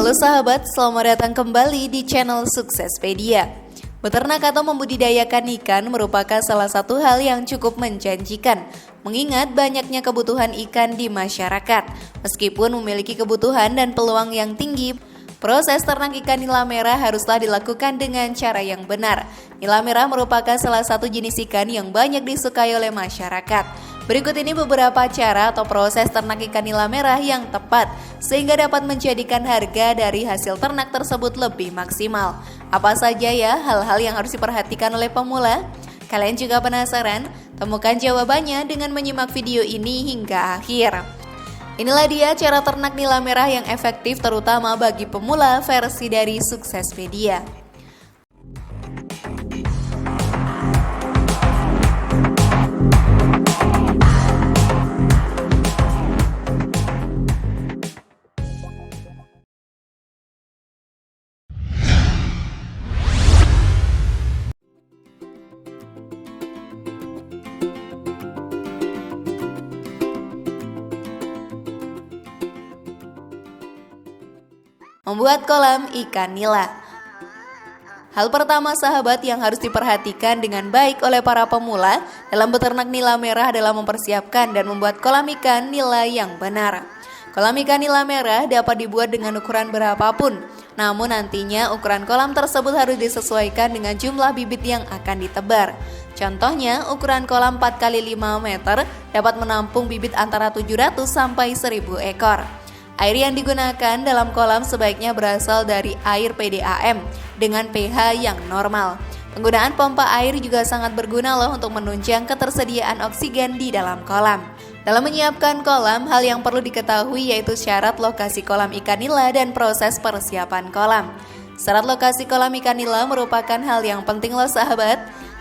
Halo sahabat, selamat datang kembali di channel Suksespedia. Beternak atau membudidayakan ikan merupakan salah satu hal yang cukup menjanjikan, mengingat banyaknya kebutuhan ikan di masyarakat. Meskipun memiliki kebutuhan dan peluang yang tinggi, proses ternak ikan nila merah haruslah dilakukan dengan cara yang benar. Nila merah merupakan salah satu jenis ikan yang banyak disukai oleh masyarakat. Berikut ini beberapa cara atau proses ternak ikan nila merah yang tepat sehingga dapat menjadikan harga dari hasil ternak tersebut lebih maksimal. Apa saja ya hal-hal yang harus diperhatikan oleh pemula? Kalian juga penasaran? Temukan jawabannya dengan menyimak video ini hingga akhir. Inilah dia cara ternak nila merah yang efektif terutama bagi pemula versi dari Suksespedia. Membuat kolam ikan nila. Hal pertama sahabat yang harus diperhatikan dengan baik oleh para pemula dalam beternak nila merah adalah mempersiapkan dan membuat kolam ikan nila yang benar. Kolam ikan nila merah dapat dibuat dengan ukuran berapapun, namun nantinya ukuran kolam tersebut harus disesuaikan dengan jumlah bibit yang akan ditebar. Contohnya, ukuran kolam 4x5 meter dapat menampung bibit antara 700 sampai 1000 ekor. Air yang digunakan dalam kolam sebaiknya berasal dari air PDAM dengan pH yang normal. Penggunaan pompa air juga sangat berguna loh untuk menunjang ketersediaan oksigen di dalam kolam. Dalam menyiapkan kolam, hal yang perlu diketahui yaitu syarat lokasi kolam ikan nila dan proses persiapan kolam. Syarat lokasi kolam ikan nila merupakan hal yang penting loh sahabat.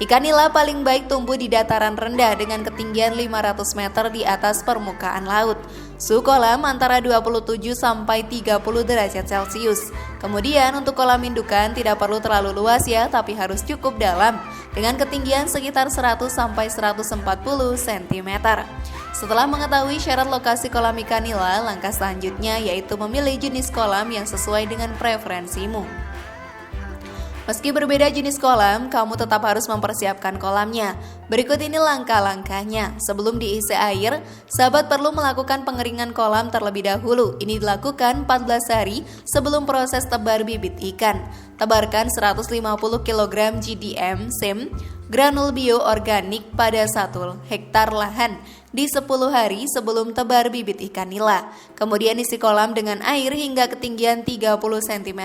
Ikan nila paling baik tumbuh di dataran rendah dengan ketinggian 500 meter di atas permukaan laut. Suhu kolam antara 27 sampai 30 derajat Celcius. Kemudian untuk kolam indukan tidak perlu terlalu luas ya, tapi harus cukup dalam dengan ketinggian sekitar 100 sampai 140 cm. Setelah mengetahui syarat lokasi kolam ikan nila, langkah selanjutnya yaitu memilih jenis kolam yang sesuai dengan preferensimu. Meski berbeda jenis kolam, kamu tetap harus mempersiapkan kolamnya. Berikut ini langkah-langkahnya. Sebelum diisi air, sahabat perlu melakukan pengeringan kolam terlebih dahulu. Ini dilakukan 14 hari sebelum proses tebar bibit ikan. Tebarkan 150 kg GDM SIM granul bioorganik pada 1 hektar lahan di 10 hari sebelum tebar bibit ikan nila. Kemudian isi kolam dengan air hingga ketinggian 30 cm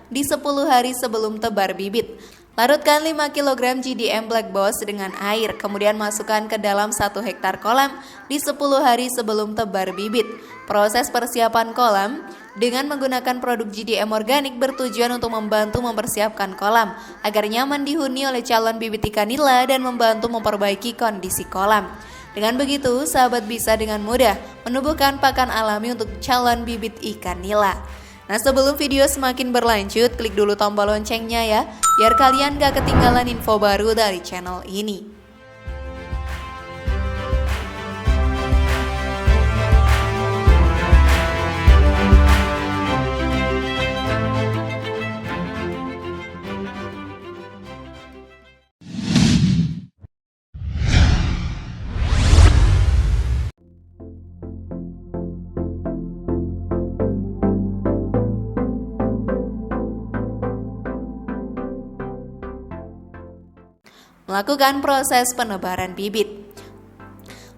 di 10 hari sebelum tebar bibit. Larutkan 5 kg GDM Black Boss dengan air, kemudian masukkan ke dalam 1 hektar kolam di 10 hari sebelum tebar bibit. Proses persiapan kolam dengan menggunakan produk GDM organik bertujuan untuk membantu mempersiapkan kolam agar nyaman dihuni oleh calon bibit ikan nila dan membantu memperbaiki kondisi kolam. Dengan begitu, sahabat bisa dengan mudah menumbuhkan pakan alami untuk calon bibit ikan nila. Nah, sebelum video semakin berlanjut, klik dulu tombol loncengnya ya, biar kalian gak ketinggalan info baru dari channel ini. Melakukan proses penebaran bibit.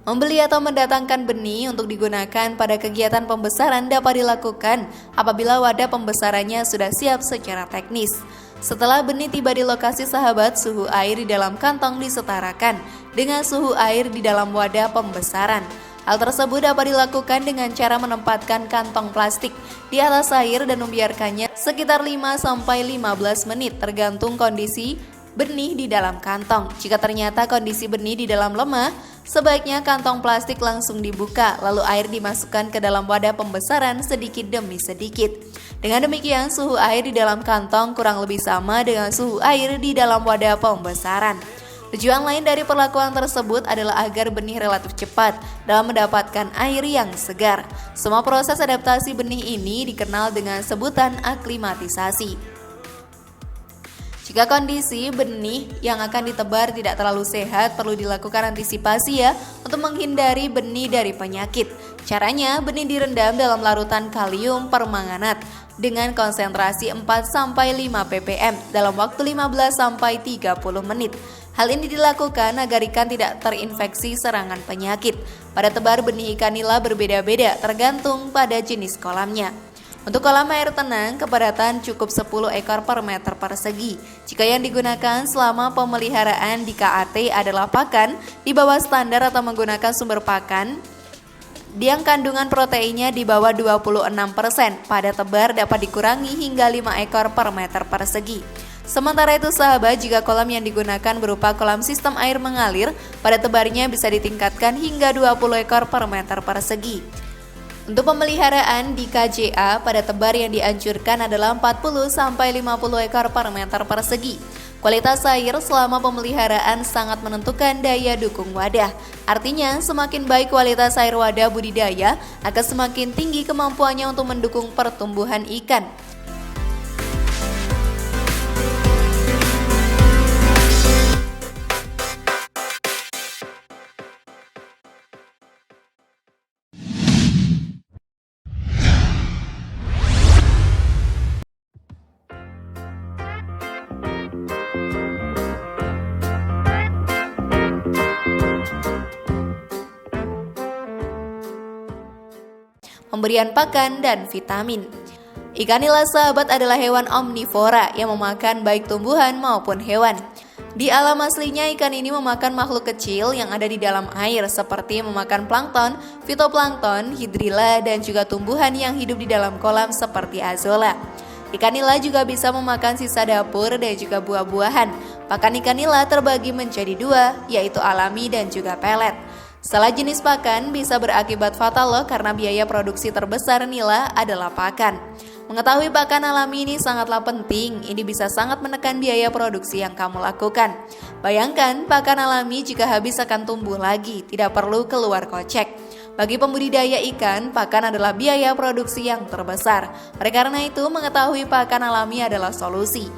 Membeli atau mendatangkan benih untuk digunakan pada kegiatan pembesaran dapat dilakukan apabila wadah pembesarannya sudah siap secara teknis. Setelah benih tiba di lokasi sahabat, suhu air di dalam kantong disetarakan dengan suhu air di dalam wadah pembesaran. Hal tersebut dapat dilakukan dengan cara menempatkan kantong plastik di atas air dan membiarkannya sekitar 5-15 menit tergantung kondisi benih di dalam kantong. Jika ternyata kondisi benih di dalam lemah, sebaiknya kantong plastik langsung dibuka, lalu air dimasukkan ke dalam wadah pembesaran sedikit demi sedikit. Dengan demikian, suhu air di dalam kantong kurang lebih sama dengan suhu air di dalam wadah pembesaran. Tujuan lain dari perlakuan tersebut adalah agar benih relatif cepat dalam mendapatkan air yang segar. Semua proses adaptasi benih ini dikenal dengan sebutan aklimatisasi. Jika kondisi benih yang akan ditebar tidak terlalu sehat, perlu dilakukan antisipasi ya untuk menghindari benih dari penyakit. Caranya, benih direndam dalam larutan kalium permanganat dengan konsentrasi 4-5 ppm dalam waktu 15-30 menit. Hal ini dilakukan agar ikan tidak terinfeksi serangan penyakit. Pada tebar benih ikan nila berbeda-beda tergantung pada jenis kolamnya. Untuk kolam air tenang, kepadatan cukup 10 ekor per meter persegi. Jika yang digunakan selama pemeliharaan di KAT adalah pakan di bawah standar atau menggunakan sumber pakan yang kandungan proteinnya di bawah 26%, pada tebar dapat dikurangi hingga 5 ekor per meter persegi. Sementara itu sahabat, jika kolam yang digunakan berupa kolam sistem air mengalir, pada tebarnya bisa ditingkatkan hingga 20 ekor per meter persegi. Untuk pemeliharaan di KJA, pada tebar yang dianjurkan adalah 40-50 ekor per meter persegi. Kualitas air selama pemeliharaan sangat menentukan daya dukung wadah. Artinya, semakin baik kualitas air wadah budidaya, akan semakin tinggi kemampuannya untuk mendukung pertumbuhan ikan. Pemberian pakan dan vitamin. Ikan nila sahabat adalah hewan omnivora yang memakan baik tumbuhan maupun hewan. Di alam aslinya ikan ini memakan makhluk kecil yang ada di dalam air seperti memakan plankton, fitoplankton, hidrilla, dan juga tumbuhan yang hidup di dalam kolam seperti azolla. Ikan nila juga bisa memakan sisa dapur dan juga buah-buahan. Pakan ikan nila terbagi menjadi dua, yaitu alami dan juga pelet. Salah jenis pakan bisa berakibat fatal loh, karena biaya produksi terbesar nila adalah pakan. Mengetahui pakan alami ini sangatlah penting, ini bisa sangat menekan biaya produksi yang kamu lakukan. Bayangkan pakan alami jika habis akan tumbuh lagi, tidak perlu keluar kocek. Bagi pembudidaya ikan, pakan adalah biaya produksi yang terbesar. Oleh karena itu, mengetahui pakan alami adalah solusi.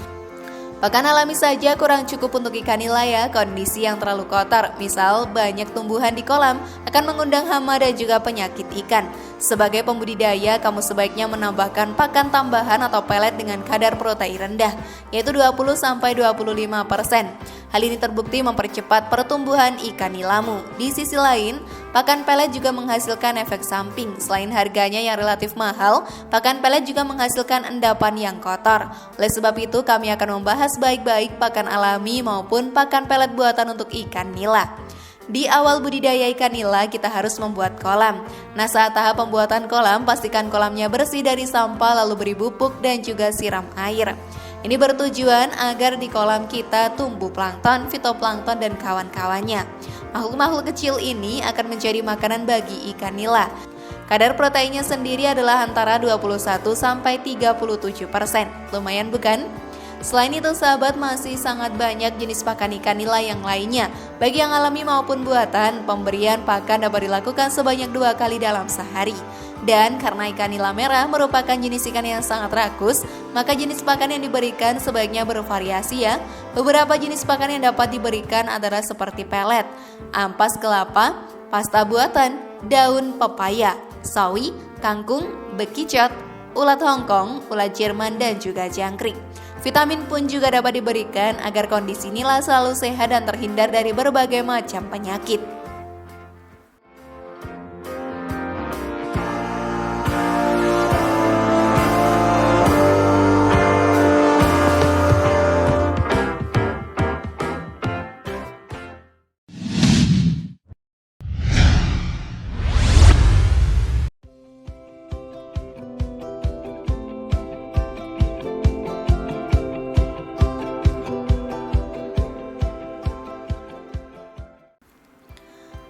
Pakan alami saja kurang cukup untuk ikan nila ya. Kondisi yang terlalu kotor, misal banyak tumbuhan di kolam, akan mengundang hama dan juga penyakit ikan. Sebagai pembudidaya, kamu sebaiknya menambahkan pakan tambahan atau pelet dengan kadar protein rendah, yaitu 20-25%. Hal ini terbukti mempercepat pertumbuhan ikan nilamu. Di sisi lain, pakan pelet juga menghasilkan efek samping. Selain harganya yang relatif mahal, pakan pelet juga menghasilkan endapan yang kotor. Oleh sebab itu, kami akan membahas baik-baik pakan alami maupun pakan pelet buatan untuk ikan nila. Di awal budidaya ikan nila, kita harus membuat kolam. Nah, saat tahap pembuatan kolam, pastikan kolamnya bersih dari sampah, lalu beri pupuk dan juga siram air. Ini bertujuan agar di kolam kita tumbuh plankton, fitoplankton, dan kawan-kawannya. Makhluk-makhluk kecil ini akan menjadi makanan bagi ikan nila. Kadar proteinnya sendiri adalah antara 21-37%. Lumayan bukan? Selain itu sahabat, masih sangat banyak jenis pakan ikan nila yang lainnya. Baik yang alami maupun buatan, pemberian pakan dapat dilakukan sebanyak 2 kali dalam sehari. Dan karena ikan nila merah merupakan jenis ikan yang sangat rakus, maka jenis pakan yang diberikan sebaiknya bervariasi ya. Beberapa jenis pakan yang dapat diberikan adalah seperti pelet, ampas kelapa, pasta buatan, daun pepaya, sawi, kangkung, bekicot, ulat Hongkong, ulat Jerman, dan juga jangkrik. Vitamin pun juga dapat diberikan agar kondisi nila selalu sehat dan terhindar dari berbagai macam penyakit.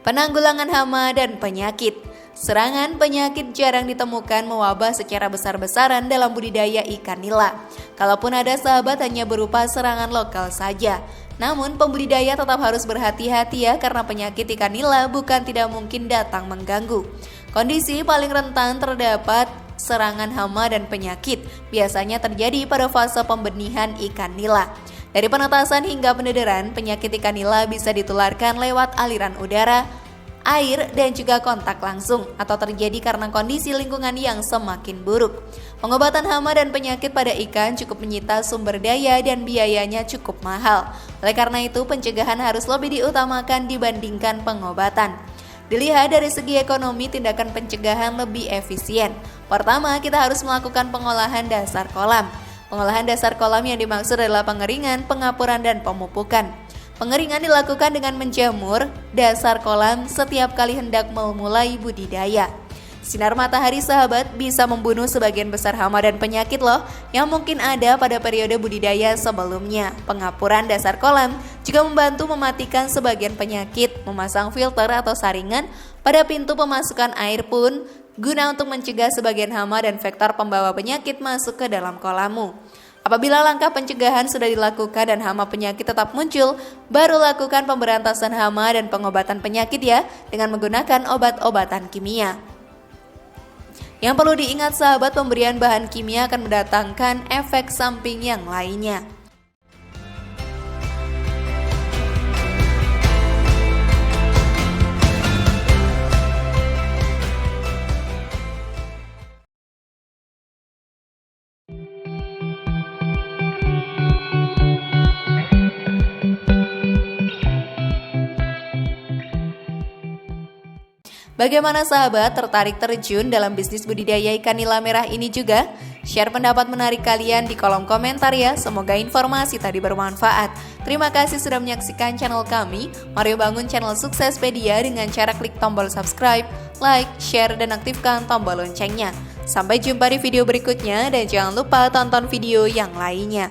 Penanggulangan hama dan penyakit. Serangan penyakit jarang ditemukan mewabah secara besar-besaran dalam budidaya ikan nila. Kalaupun ada sahabat, hanya berupa serangan lokal saja. Namun pembudidaya tetap harus berhati-hati ya, karena penyakit ikan nila bukan tidak mungkin datang mengganggu. Kondisi paling rentan terdapat serangan hama dan penyakit biasanya terjadi pada fase pembenihan ikan nila. Dari penetasan hingga penederan, penyakit ikan nila bisa ditularkan lewat aliran udara, air, dan juga kontak langsung, atau terjadi karena kondisi lingkungan yang semakin buruk. Pengobatan hama dan penyakit pada ikan cukup menyita sumber daya dan biayanya cukup mahal. Oleh karena itu, pencegahan harus lebih diutamakan dibandingkan pengobatan. Dilihat dari segi ekonomi, tindakan pencegahan lebih efisien. Pertama, kita harus melakukan pengolahan dasar kolam. Pengolahan dasar kolam yang dimaksud adalah pengeringan, pengapuran, dan pemupukan. Pengeringan dilakukan dengan menjamur dasar kolam setiap kali hendak memulai budidaya. Sinar matahari sahabat bisa membunuh sebagian besar hama dan penyakit loh yang mungkin ada pada periode budidaya sebelumnya. Pengapuran dasar kolam juga membantu mematikan sebagian penyakit. Memasang filter atau saringan pada pintu pemasukan air pun guna untuk mencegah sebagian hama dan vektor pembawa penyakit masuk ke dalam kolammu. Apabila langkah pencegahan sudah dilakukan dan hama penyakit tetap muncul, baru lakukan pemberantasan hama dan pengobatan penyakit ya, dengan menggunakan obat-obatan kimia. Yang perlu diingat sahabat, pemberian bahan kimia akan mendatangkan efek samping yang lainnya. Bagaimana sahabat, tertarik terjun dalam bisnis budidaya ikan nila merah ini juga? Share pendapat menarik kalian di kolom komentar ya. Semoga informasi tadi bermanfaat. Terima kasih sudah menyaksikan channel kami. Mari bangun channel Suksespedia dengan cara klik tombol subscribe, like, share, dan aktifkan tombol loncengnya. Sampai jumpa di video berikutnya dan jangan lupa tonton video yang lainnya.